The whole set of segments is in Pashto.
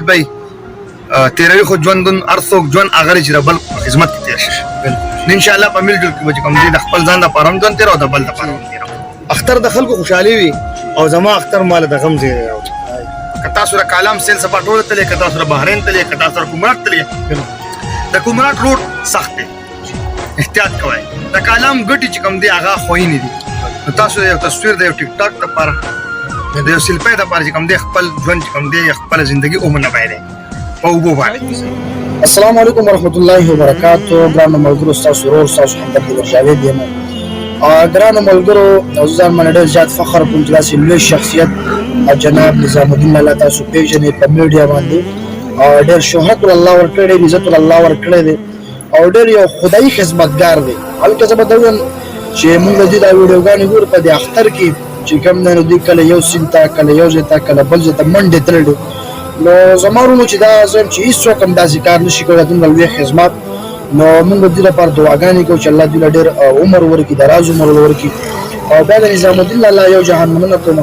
جاوید بھائی تیروي خو ژوندون هر څوک ژوند هغه چې د بل خدمت کې تېر شي ان شاء الله په مل جل کې به کوم دي د خپل ځان لپاره هم ژوند تېر او د بل لپاره هم تېر اختر د خلکو خوشحالي وي او زما اختر مال د غم زیری راوړي کتا سره کالام سیل سپاټول تلې کتا سره بحرین تلې کتا سره کومرات تلې د کومرات روډ سخت دی احتیاط کوئ د کالام ګټي چې کوم دی هغه خوې نه دي تاسو یو تصویر د یو ټیک ټاک لپاره د یو سلپې لپاره چې کوم دی خپل ژوند چې کوم دی خپل ژوندۍ عمر نه بایلې او وګو باندې السلام علیکم ورحمۃ اللہ وبرکاتہ ګرانو ملګرو تاسو ورور تاسو همدرد ورجاوید یم ګرانو ملګرو عزیزان من ډېر زیات فخر کوم چې داسې لوی شخصیت جناب نظام الدین الله تاسو پیژنې په میډیا باندې ډېر شهرت الله ورکړی دی عزت الله ورکړی دی او ډېر یو خدایي خدمتګار دی هلکه زه به دا ویم چې موږ د دې دا ویډیوګانې ګورو په دې اختر کې چې کوم دی نو دوی کله یو سیند ته کله یو ځای ته کله بل ځای ته منډې تللي نو زما وروڼو چې دا زه یم چې هېڅوک هم داسې کار نشي کولی دومره لوی خدمت نو موږ د دې لپاره دعاګانې کوو چې الله دوی له ډېر عمر ورکړي دراز عمر ورکړي او بیا د نظام الدین الله یو جهان مننه کوم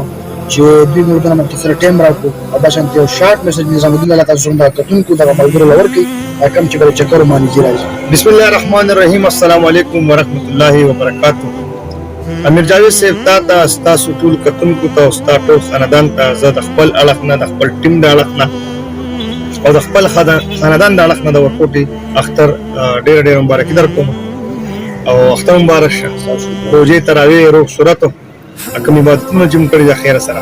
چې دوی موږ ته مختصر ټایم راکړو او داسې یو شارټ میسج نظام الدین الله تاسو هم دا کتونکو دغه ملګرو له ورکړي کوم چې بل چکر باندې ځي راځي بسم الله الرحمن الرحیم السلام علیکم ورحمۃ اللہ وبرکاتہ امیر جاوید صاحب تاسو ټول کتونکو ته تاسو ټول خاندان ته زه د خپل اړخ نه د خپل ټیم د اړخ نه او د خپل خاندان د اړخ نه د ورکوټي اختر ډېر ډېر مبارکي درکوم او اختر مبارک شه روزې تراویح روغ صورت کوم عبادتونه چې موږ کړي د خیر سره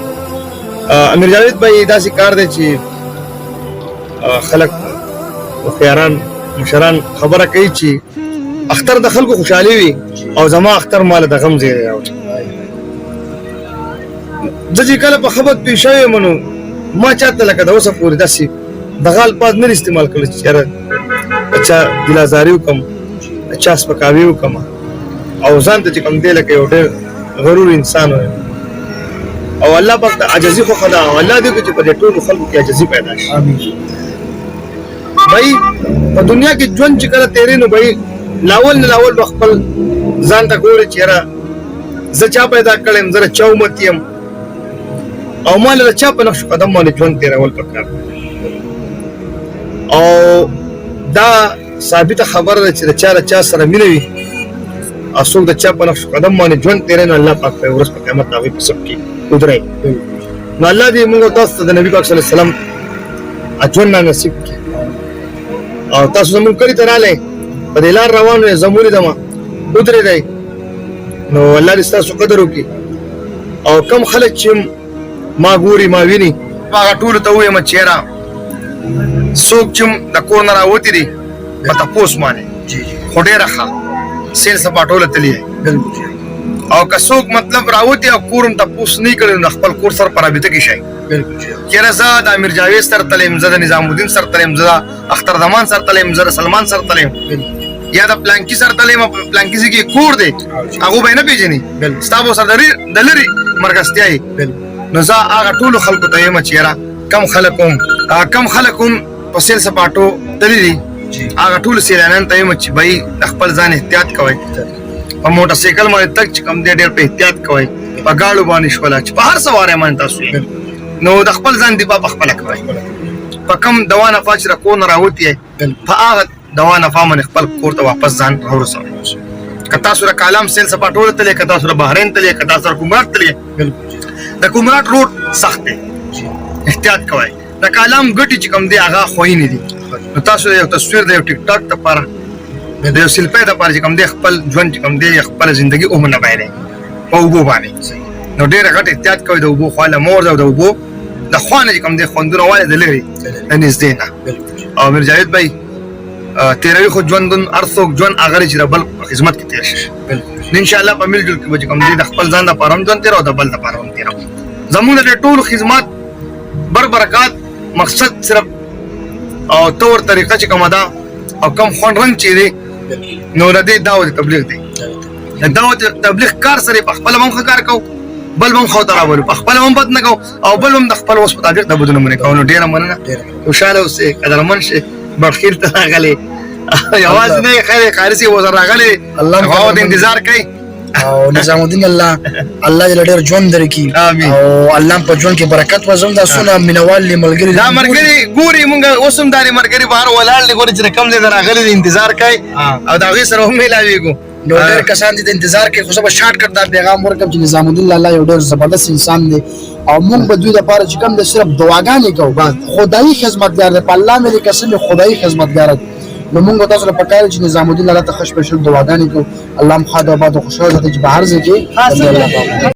امیر جاوید بھائی داسې کار دی چې خلک خیاران مشران خبره کوي چې اختر د خلکو خوشحالي وي او زما اختر مال د غم زیری راوړي زه چې کله په خبر پېښ شوی منو ما چاته لکه د اوسه پورې داسې دغه الفاظ نه استعمال کړل چې یاره چا ګیلهزاري وکړم چا سپکاوي وکړم او ځان ته چې کوم دی لکه یو ډېر غرور انسان ویم او الله پاک ته عاجزي خوښه ده او الله دې وکړي چې په دې ټولو خلکو کې عاجزي پیدا شي بھائی په دنیا کې ژوند چې کله تېرې نو بھائی لاول نه لاول خپل ځان ته ګوري چې یاره زه چا پیدا کړم زه چا امت یم او ما له چا په نقش قدم باندې ژوند تېرول پکار او دا ثابته خبره ده چې د چا سره مینه وي او څوک د چا په نقش قدم باندې ژوند تېروي نو الله پاک په ورځ په قیامت هغوی په سب کې ودروي نو الله دې موږ تاسو ته د نبي پاک صلی الله علیه وسلم ژوند نصیب کړي او تاسو زموږ کلي ته راغلی په دې لار روان وئ زه ولیدم ودرېدئ نو الله دې ستاسو قدر وکړي او کم خلک چې ما ګوري ما ویني هغه ټولو ته ووایم چې یاره څوک چې د کور نه راوتي دي په تپوس باندې خو ډېره ښه سیل سپاټوله تلي او که څوک مطلب راوتي او کور هم تپوس نه کړی نو خپل کور سره په رابطه کې شئ چېرې زه د امیر جاوید سره تلم زه د نظام الدین سره تلم زه د اختر زمان سره تلم زه د سلمان سره تلم یا د پلانکي سره تلم پلانکي کې کور دی هغه به نه پیژني ستا به سره د لرې مرکزتیا یې نو زه هغه ټولو خلکو ته یم چې یاره کم خلک هم په سیل سپاټو تللي دي هغه ټولو سیلانیانو ته یم چې بھائی د خپل ځان احتیاط کوئ په موټر سایکل باندې تګ چې کوم دی ډېر په احتیاط کوئ په ګاډو باندې شوله چې په هر سواری باندې تاسو نو د خپل ځان دفاع پخپله کوئ په کم دوا نفع چې د کور نه راوتي یئ په هغه دوا نفع باندې خپل کور ته واپس ځان راورسوئ که تاسو د کالام سیل سپاټول تلئ که تاسو د بحرین تلئ که تاسو د کومرات تلئ د کومرات روډ سخت دی احتیاط کوئ د کالام ګټي چې کوم دی هغه خوې نه دي نو تاسو یو تصویر د یو ټیک ټاک لپاره د یو سلپې لپاره چې کوم دی خپل ژوند چې کوم دی خپل ژوندۍ عمر نه بایلئ په اوبو باندې نو ډېره غټ احتیاط کوئ د اوبو خوا له مور د اوبو د خوا نه چې کوم دی خوندونه والي د لرې د نږدې نه او امیر جاوید بھائی تیروي خو ژوندون هر څوک ژوند هغه چې د بل خدمت کې تېر شي ان شاء الله په مل جل کې به چې کوم دی د خپل ځان لپاره هم ژوند تېر او د بل لپاره هم تېر زموږ د ټولو خدمات برکات مقصد صرف او طور طریقه چې کومه ده او کم خوند رنګ چې دی نو د دې دعوت تبلیغ دی د دعوت تبلیغ کار سره په خپل هم کار کوو بل هم خو ته راولو په خپل هم بد نه کوو او بل هم د خپل وس مطابق د بدونه منې کوو نو ډېره مننه خوشحاله اوسئ قدرمن شئ بخیل ته راغلی یوازې نه خیر قاري صاحب ورسره راغلی هغه د انتظار کوي او نظام الدین الله دې ډېر ژوند درکړي آمین. او الله په ژوند کې برکت وزم دا سونه مینوال دي ملګری دا مرګري ګوري مونږ اوسم داري مرګري بهر ولاړ دي ګوري چې کم دې راغلي دي انتظار کوي او دا غي سره هم ملاويږي نو ډېر کسان دي د انتظار کې خو به شارټ کټ دا پیغام ورکړم چې نظام الدین الله یو ډېر زبردست انسان دی او موږ به دوی لپاره چې کوم د صرف دعاګانې کوو خدایي خدمتګار دی په الله مې قسم خدایي خدمتګار دی نو موږ تاسو لپاره پکار چې نظام الدین الله ته خوشبخت دعاګانې کوو الله مخاطب آباد او خوشاله دې چې بهر ځکه